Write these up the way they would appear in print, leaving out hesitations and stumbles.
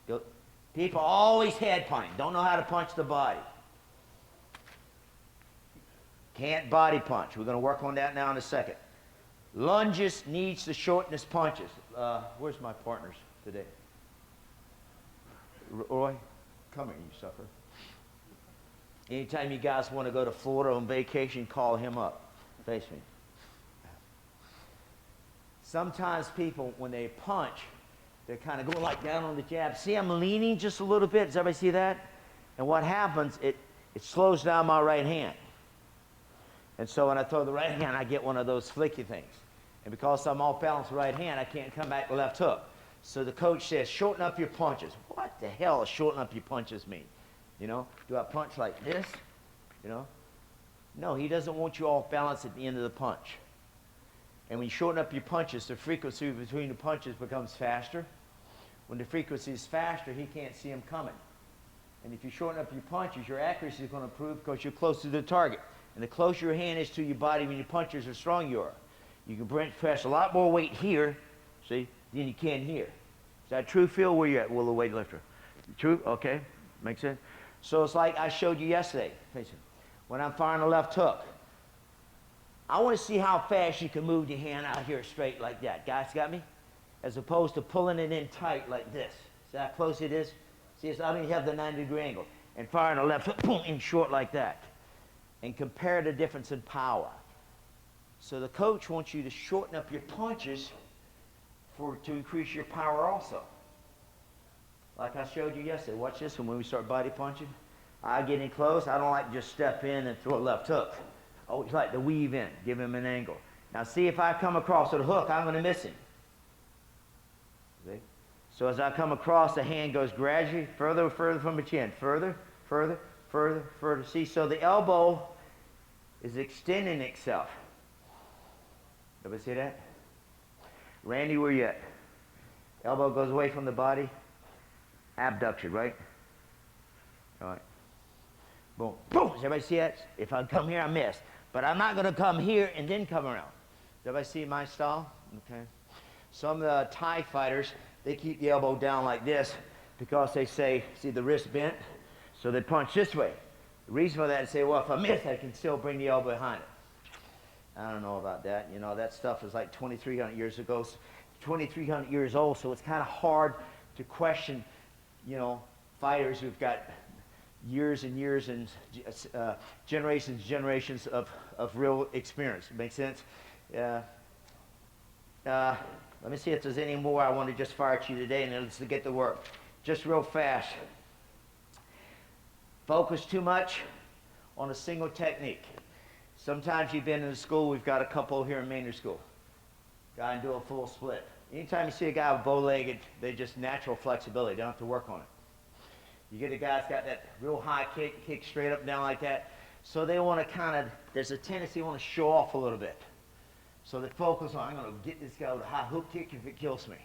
Go. People always head punch. Don't know how to punch the body. Can't body punch. We're going to work on that now in a second. Lunges needs to shorten his punches. Where's my partners today? Roy, come here, you sucker. Anytime you guys want to go to Florida on vacation, call him up. Face me. Sometimes people, when they punch, they're kind of going like down on the jab. See, I'm leaning just a little bit. Does everybody see that? And what happens, it slows down my right hand. And so when I throw the right hand, I get one of those flicky things. And because I'm off balance right hand, I can't come back with left hook. So the coach says, shorten up your punches. What the hell does shorten up your punches mean? You know, do I punch like this? You know? No, he doesn't want you off balance at the end of the punch. And when you shorten up your punches, the frequency between the punches becomes faster. When the frequency is faster, he can't see them coming. And if you shorten up your punches, your accuracy is going to improve because you're closer to the target. And the closer your hand is to your body when your punches, the stronger you are. You can press a lot more weight here, see, than you can here. Is that true, Phil? Where you at, Willow weightlifter? True? Okay. Makes sense? So it's like I showed you yesterday. When I'm firing a left hook, I want to see how fast you can move your hand out here straight like that. Guys, got me? As opposed to pulling it in tight like this. See how close it is? See, I don't even have the 90-degree angle. And firing a left hook, boom, in short like that. And compare the difference in power. So the coach wants you to shorten up your punches to increase your power also. Like I showed you yesterday. Watch this one when we start body punching. I get in close. I don't like to just step in and throw a left hook. I always like to weave in, give him an angle. Now see, if I come across with a hook, I'm going to miss him. See? So as I come across, the hand goes gradually further and further from the chin. Further, further, further, further. See, so the elbow is extending itself. Everybody see that? Randy, where you at? Elbow goes away from the body. Abduction, right? All right. Boom. Boom. Does everybody see that? If I come here, I miss. But I'm not going to come here and then come around. Does everybody see my style? Okay. Some of the Thai fighters, they keep the elbow down like this because they say, see the wrist bent? So they punch this way. The reason for that is say, well, if I miss, I can still bring the elbow behind it. I don't know about that. You know, that stuff is like 2,300 years ago, 2,300 years old, so it's kind of hard to question, you know, fighters who've got years and years and generations of real experience. Make sense? Let me see if there's any more I want to just fire at you today, and then let's get to work. Just real fast. Focus too much on a single technique. Sometimes you've been in the school, we've got a couple here in Maynard School. Guy and do a full split. Anytime you see a guy with bow-legged, they're just natural flexibility. They don't have to work on it. You get a guy that's got that real high kick straight up and down like that. So they want to kind of, there's a tendency they want to show off a little bit. So they focus on, I'm going to get this guy with a high hook kick if it kills me.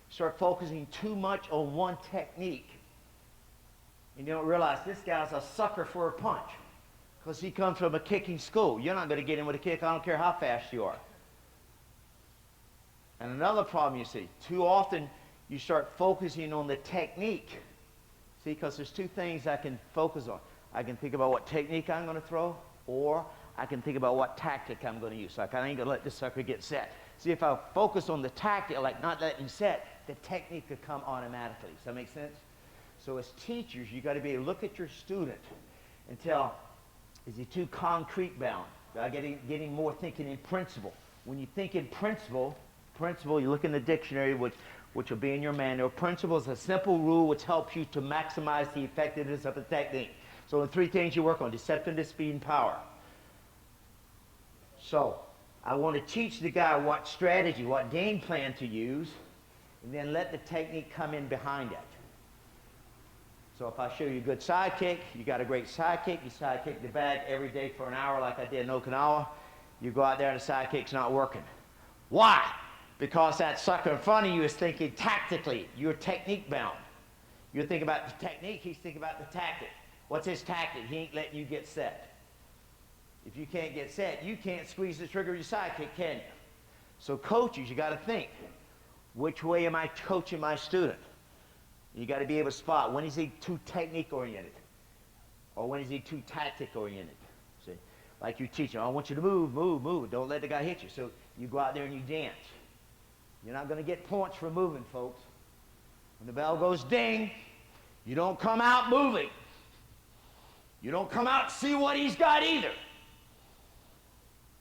Start focusing too much on one technique. And you don't realize this guy's a sucker for a punch. Because he comes from a kicking school. You're not going to get him with a kick, I don't care how fast you are. And another problem you see, too often you start focusing on the technique. See, because there's two things I can focus on. I can think about what technique I'm going to throw, or I can think about what tactic I'm going to use. Like, I ain't going to let this sucker get set. See, if I focus on the tactic, like not letting him set, the technique could come automatically. Does that make sense? So as teachers, you got to be able to look at your student and tell, is he too concrete bound? Getting more thinking in principle. When you think in principle, you look in the dictionary, which will be in your manual. Principle is a simple rule which helps you to maximize the effectiveness of a technique. So the three things you work on: deceptiveness, speed, and power. So I want to teach the guy what strategy, what game plan to use, and then let the technique come in behind it. So if I show you a good side kick, you got a great side kick, you side kick the bag every day for an hour like I did in Okinawa, you go out there and the side kick's not working. Why? Because that sucker in front of you is thinking tactically. You're technique bound. You're thinking about the technique, he's thinking about the tactic. What's his tactic? He ain't letting you get set. If you can't get set, you can't squeeze the trigger of your side kick, can you? So coaches, you got to think, which way am I coaching my student? You got to be able to spot when is he too technique oriented or when is he too tactic oriented. See, like you teach him, I want you to move, move, move. Don't let the guy hit you. So you go out there and you dance. You're not going to get points for moving, folks. When the bell goes ding, you don't come out moving. You don't come out and see what he's got either.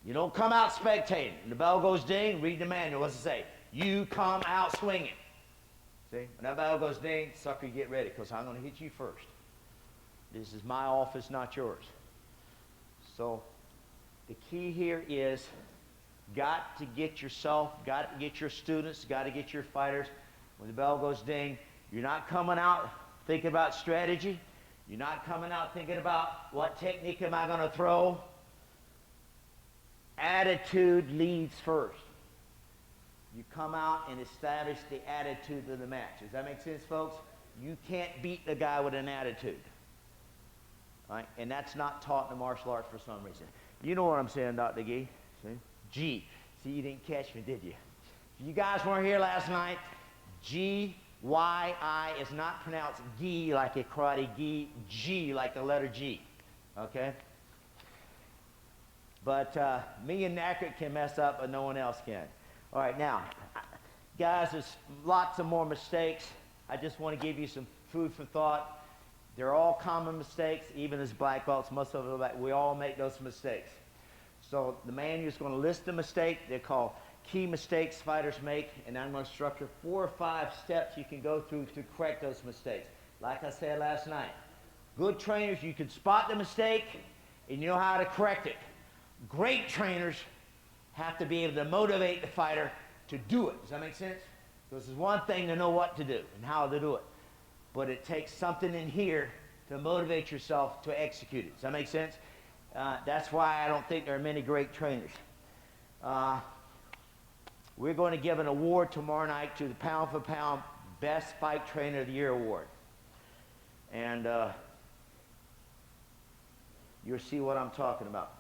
You don't come out spectating. When the bell goes ding, read the manual. What's it say? You come out swinging. See? When that bell goes ding, sucker, get ready, because I'm going to hit you first. This is my office, not yours. So the key here is got to get yourself, got to get your students, got to get your fighters. When the bell goes ding, you're not coming out thinking about strategy. You're not coming out thinking about what technique am I going to throw. Attitude leads first. You come out and establish the attitude of the match. Does that make sense, folks? You can't beat the guy with an attitude. Right? And that's not taught in the martial arts for some reason. You know what I'm saying, Dr. Gee? See? G. See, you didn't catch me, did you? If you guys weren't here last night, G-Y-I is not pronounced gi like a karate gi, G like the letter G. Okay? But me and Nackert can mess up, but no one else can. All right, now, guys, there's lots of more mistakes. I just want to give you some food for thought. They're all common mistakes, even as black belts, most of them, we all make those mistakes. So the manual is going to list the mistake. They're called key mistakes fighters make, and I'm going to structure 4 or 5 steps you can go through to correct those mistakes. Like I said last night, good trainers, you can spot the mistake and you know how to correct it. Great trainers have to be able to motivate the fighter to do it. Does that make sense? Because it's one thing to know what to do and how to do it, but it takes something in here to motivate yourself to execute it. Does that make sense? That's why I don't think there are many great trainers. We're going to give an award tomorrow night to the Pound for Pound Best Fight Trainer of the Year award. And you'll see what I'm talking about.